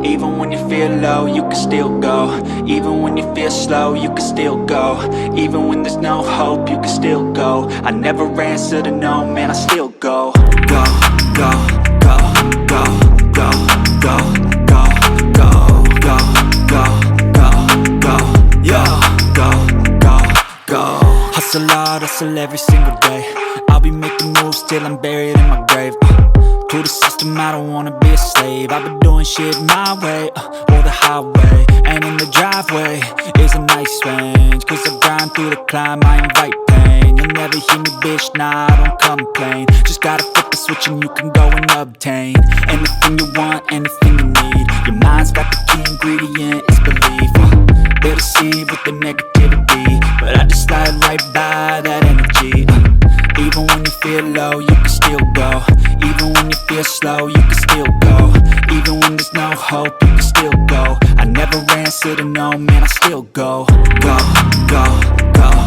Even when you feel low, you can still go. Even when you feel slow, you can still go. Even when there's no hope, you can still go. I never answer to no, man, I still go. Go, go, go, go, go, go, go, go, go, go, go, go, yo, go, go, go. Hustle hard, hustle every single day. I'll be making moves till I'm buried in my grave. To the system, I don't wanna be a slave. I've been doing shit my way, or the highway. And in the driveway is a nice range. Cause I grind through the climb, I invite pain. You'll never hear me, bitch, nah, I don't complain. Just gotta flip the switch and you can go and obtain anything you want, anything you need. Your mind's got the key ingredient, it's belief. They'll deceive with the negativity, but I just slide right by that energy. Even when you feel low, you can still go. Even when you feel slow, you can still go. Even when there's no hope, you can still go. I never answer to no, man, I still go. Go, go, go.